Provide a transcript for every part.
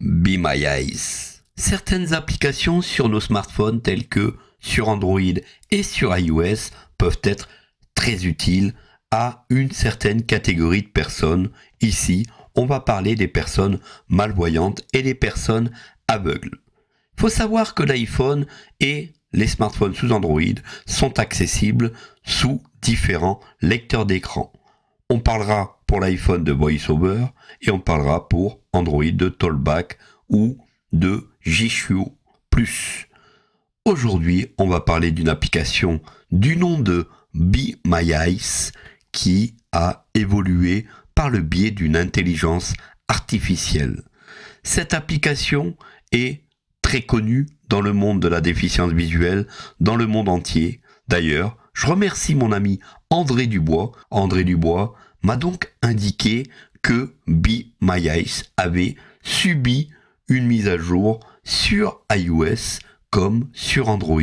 Be My Eyes. Certaines applications sur nos smartphones telles que sur Android et sur iOS peuvent être très utiles à une certaine catégorie de personnes. Ici, on va parler des personnes malvoyantes et des personnes aveugles. Il faut savoir que l'iPhone et les smartphones sous Android sont accessibles sous différents lecteurs d'écran. On parlera pour l'iPhone de VoiceOver et on parlera pour Android de Talkback ou de Jisoo+. Aujourd'hui, on va parler d'une application du nom de Be My Eyes qui a évolué par le biais d'une intelligence artificielle. Cette application est très connue dans le monde de la déficience visuelle, dans le monde entier. D'ailleurs, je remercie mon ami André Dubois. André Dubois m'a donc indiqué que Be My Eyes avait subi une mise à jour sur iOS comme sur Android.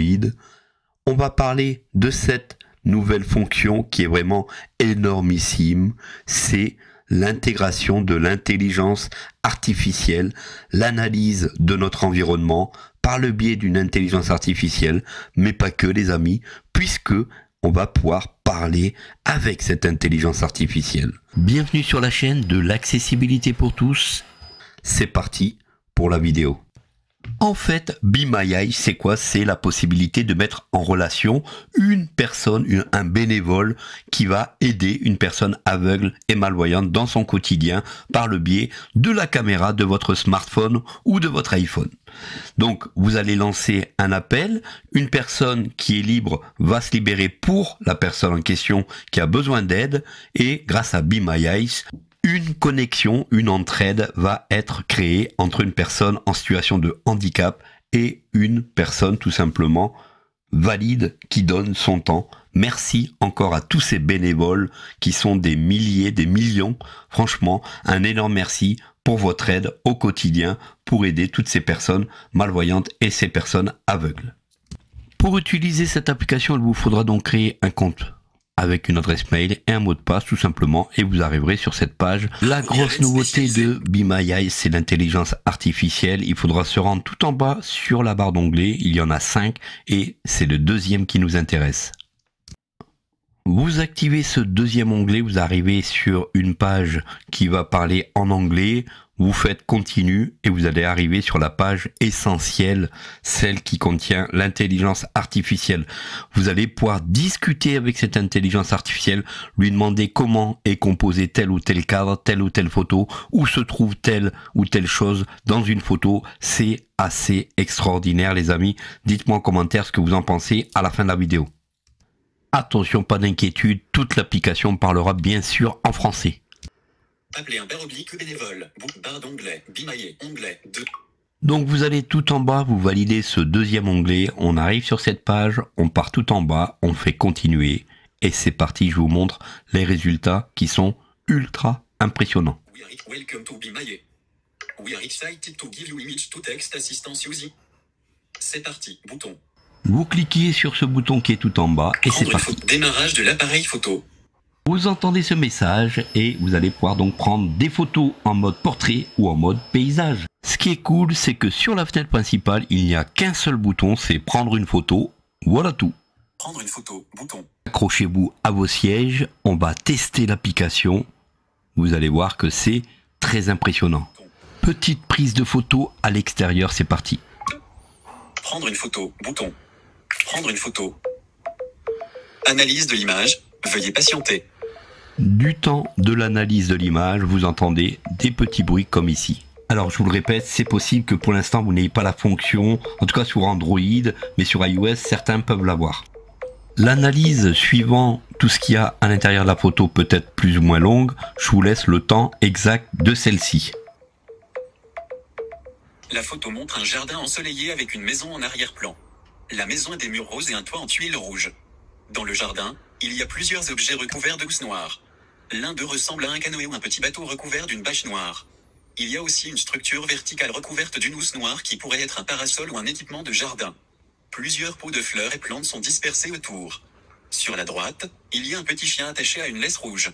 On va parler de cette nouvelle fonction qui est vraiment énormissime. C'est l'intégration de l'intelligence artificielle, l'analyse de notre environnement par le biais d'une intelligence artificielle, mais pas que les amis, puisque on va pouvoir parler avec cette intelligence artificielle. Bienvenue sur la chaîne de l'accessibilité pour tous. C'est parti pour la vidéo. En fait, Be My Eyes, c'est quoi? C'est la possibilité de mettre en relation une personne, un bénévole qui va aider une personne aveugle et malvoyante dans son quotidien par le biais de la caméra de votre smartphone ou de votre iPhone. Donc, vous allez lancer un appel, une personne qui est libre va se libérer pour la personne en question qui a besoin d'aide et grâce à Be My Eyes, une connexion, une entraide va être créée entre une personne en situation de handicap et une personne tout simplement valide qui donne son temps. Merci encore à tous ces bénévoles qui sont des milliers, des millions. Franchement, un énorme merci pour votre aide au quotidien pour aider toutes ces personnes malvoyantes et ces personnes aveugles. Pour utiliser cette application, il vous faudra donc créer un compte avec une adresse mail et un mot de passe tout simplement et vous arriverez sur cette page. La grosse nouveauté de Be My Eyes, c'est l'intelligence artificielle. Il faudra se rendre tout en bas sur la barre d'onglets. Il y en a 5 et c'est le deuxième qui nous intéresse. Vous activez ce deuxième onglet, vous arrivez sur une page qui va parler en anglais. Vous faites continue et vous allez arriver sur la page essentielle, celle qui contient l'intelligence artificielle. Vous allez pouvoir discuter avec cette intelligence artificielle, lui demander comment est composé tel ou tel cadre, telle ou telle photo, où se trouve telle ou telle chose dans une photo. C'est assez extraordinaire les amis. Dites-moi en commentaire ce que vous en pensez à la fin de la vidéo. Attention, pas d'inquiétude, toute l'application parlera bien sûr en français. Appelez un barre oblique bénévole, barre d'onglet, Be My onglet 2. Donc vous allez tout en bas, vous validez ce deuxième onglet, on arrive sur cette page, on part tout en bas, on fait continuer et c'est parti, je vous montre les résultats qui sont ultra impressionnants. Welcome to Be My. We are excited to give you image to text assistance using. C'est parti, bouton. Vous cliquez sur ce bouton qui est tout en bas et c'est parti. Démarrage de l'appareil photo. Vous entendez ce message et vous allez pouvoir donc prendre des photos en mode portrait ou en mode paysage. Ce qui est cool, c'est que sur la fenêtre principale, il n'y a qu'un seul bouton, c'est prendre une photo. Voilà tout. Prendre une photo, bouton. Accrochez-vous à vos sièges, on va tester l'application. Vous allez voir que c'est très impressionnant. Petite prise de photo à l'extérieur, c'est parti. Prendre une photo, bouton. Prendre une photo. Analyse de l'image, veuillez patienter. Du temps de l'analyse de l'image, vous entendez des petits bruits comme ici. Alors je vous le répète, c'est possible que pour l'instant vous n'ayez pas la fonction, en tout cas sur Android, mais sur iOS, certains peuvent l'avoir. L'analyse suivant tout ce qu'il y a à l'intérieur de la photo peut être plus ou moins longue, je vous laisse le temps exact de celle-ci. La photo montre un jardin ensoleillé avec une maison en arrière-plan. La maison a des murs roses et un toit en tuiles rouges. Dans le jardin, il y a plusieurs objets recouverts de housse noire. L'un d'eux ressemble à un canoë ou un petit bateau recouvert d'une bâche noire. Il y a aussi une structure verticale recouverte d'une housse noire qui pourrait être un parasol ou un équipement de jardin. Plusieurs pots de fleurs et plantes sont dispersés autour. Sur la droite, il y a un petit chien attaché à une laisse rouge.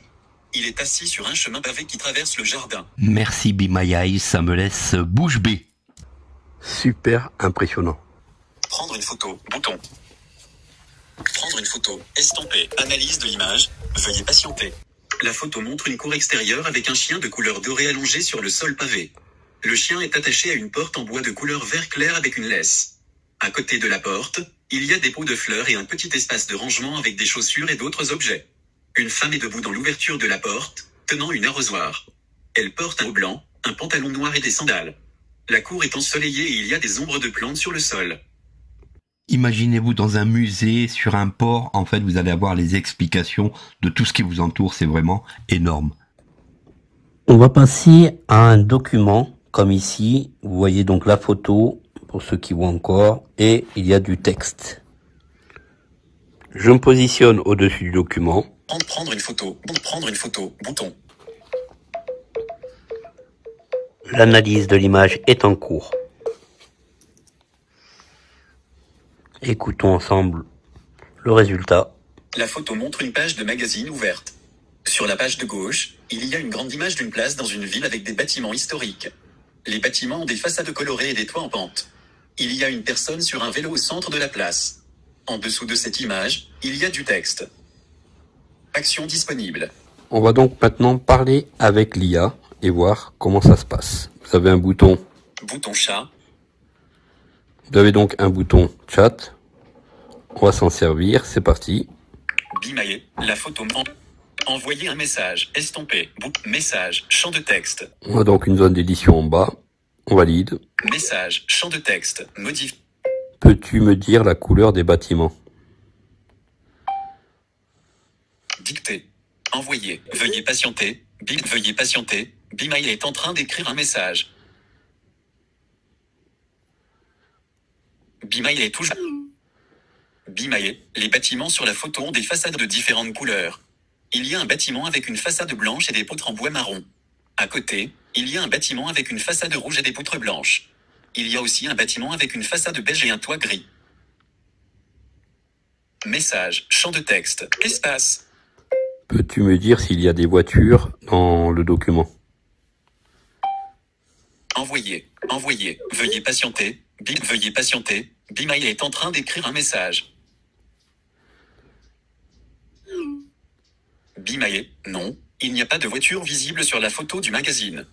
Il est assis sur un chemin pavé qui traverse le jardin. Merci Be My Eyes, ça me laisse bouche bée. Super impressionnant. Prendre une photo, bouton. Prendre une photo, estomper, analyse de l'image, veuillez patienter. La photo montre une cour extérieure avec un chien de couleur dorée allongé sur le sol pavé. Le chien est attaché à une porte en bois de couleur vert clair avec une laisse. À côté de la porte, il y a des pots de fleurs et un petit espace de rangement avec des chaussures et d'autres objets. Une femme est debout dans l'ouverture de la porte, tenant une arrosoir. Elle porte un haut blanc, un pantalon noir et des sandales. La cour est ensoleillée et il y a des ombres de plantes sur le sol. Imaginez-vous dans un musée, sur un port, en fait vous allez avoir les explications de tout ce qui vous entoure, c'est vraiment énorme. On va passer à un document, comme ici, vous voyez donc la photo, pour ceux qui voient encore, et il y a du texte. Je me positionne au-dessus du document. Prendre une photo, bouton. L'analyse de l'image est en cours. Écoutons ensemble le résultat. La photo montre une page de magazine ouverte. Sur la page de gauche, il y a une grande image d'une place dans une ville avec des bâtiments historiques. Les bâtiments ont des façades colorées et des toits en pente. Il y a une personne sur un vélo au centre de la place. En dessous de cette image, il y a du texte. Action disponible. On va donc maintenant parler avec l'IA et voir comment ça se passe. Vous avez un bouton. Bouton chat. Vous avez donc un bouton chat. On va s'en servir, c'est parti. Bimailler, la photo. Envoyer un message, estomper, message, champ de texte. On a donc une zone d'édition en bas. On valide. Message, champ de texte, modifie. Peux-tu me dire la couleur des bâtiments? Dicter. Envoyer. Veuillez patienter. Veuillez patienter. Bimail est en train d'écrire un message. Bimail est toujours. Bimail. Les bâtiments sur la photo ont des façades de différentes couleurs. Il y a un bâtiment avec une façade blanche et des poutres en bois marron. À côté, il y a un bâtiment avec une façade rouge et des poutres blanches. Il y a aussi un bâtiment avec une façade beige et un toit gris. Message, champ de texte, espace. Peux-tu me dire s'il y a des voitures dans le document? Envoyer, envoyer, veuillez patienter, veuillez patienter, Bimail est en train d'écrire un message. Bimail, non, il n'y a pas de voiture visible sur la photo du magazine.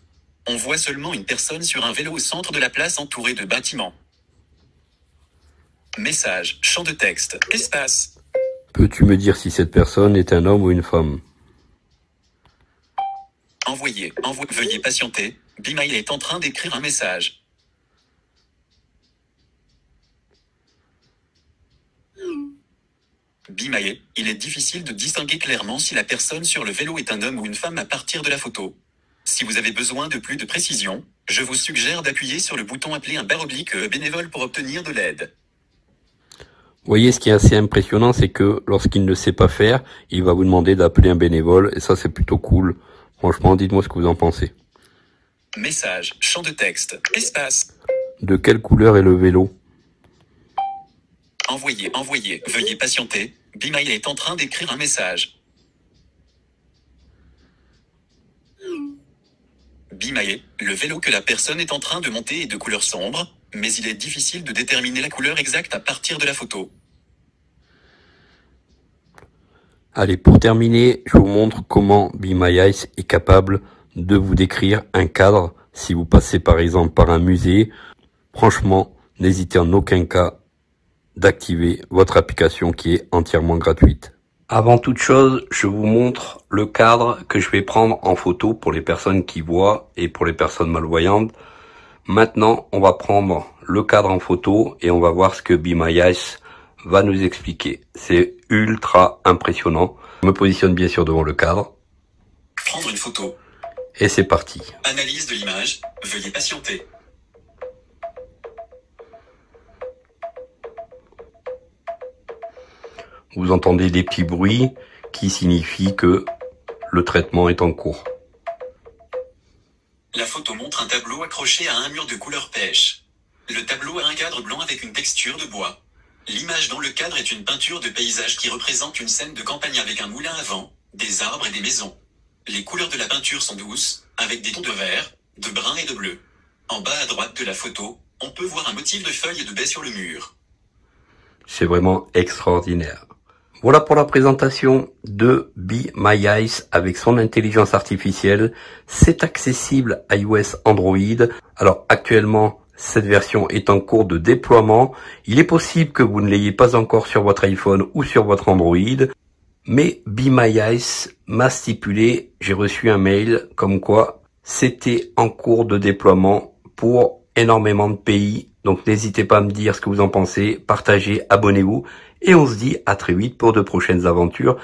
On voit seulement une personne sur un vélo au centre de la place entourée de bâtiments. Message, champ de texte, espace. Peux-tu me dire si cette personne est un homme ou une femme? Envoyer, veuillez patienter, Bimail est en train d'écrire un message. Bimail, il est difficile de distinguer clairement si la personne sur le vélo est un homme ou une femme à partir de la photo. Si vous avez besoin de plus de précision, je vous suggère d'appuyer sur le bouton appelé un / bénévole pour obtenir de l'aide. Vous voyez, ce qui est assez impressionnant, c'est que lorsqu'il ne sait pas faire, il va vous demander d'appeler un bénévole, et ça c'est plutôt cool. Franchement, dites-moi ce que vous en pensez. Message, champ de texte, espace. De quelle couleur est le vélo? Envoyer, veuillez patienter, Bimail est en train d'écrire un message. Bimail, le vélo que la personne est en train de monter est de couleur sombre, mais il est difficile de déterminer la couleur exacte à partir de la photo. Allez, pour terminer, je vous montre comment Be My Eyes est capable de vous décrire un cadre si vous passez par exemple par un musée. Franchement, n'hésitez en aucun cas d'activer votre application qui est entièrement gratuite. Avant toute chose, je vous montre le cadre que je vais prendre en photo pour les personnes qui voient et pour les personnes malvoyantes. Maintenant, on va prendre le cadre en photo et on va voir ce que Be My Eyes va nous expliquer. C'est ultra impressionnant. Je me positionne bien sûr devant le cadre. Prendre une photo. Et c'est parti. Analyse de l'image, veuillez patienter. Vous entendez des petits bruits qui signifient que le traitement est en cours. La photo montre un tableau accroché à un mur de couleur pêche. Le tableau a un cadre blanc avec une texture de bois. L'image dans le cadre est une peinture de paysage qui représente une scène de campagne avec un moulin à vent, des arbres et des maisons. Les couleurs de la peinture sont douces, avec des tons de vert, de brun et de bleu. En bas à droite de la photo, on peut voir un motif de feuilles et de baies sur le mur. C'est vraiment extraordinaire. Voilà pour la présentation de Be My Eyes avec son intelligence artificielle. C'est accessible iOS Android. Alors actuellement, cette version est en cours de déploiement. Il est possible que vous ne l'ayez pas encore sur votre iPhone ou sur votre Android. Mais Be My Eyes m'a stipulé, j'ai reçu un mail comme quoi c'était en cours de déploiement pour énormément de pays. Donc n'hésitez pas à me dire ce que vous en pensez, partagez, abonnez-vous. Et on se dit à très vite pour de prochaines aventures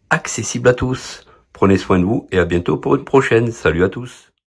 accessibles à tous. Prenez soin de vous et à bientôt pour une prochaine. Salut à tous.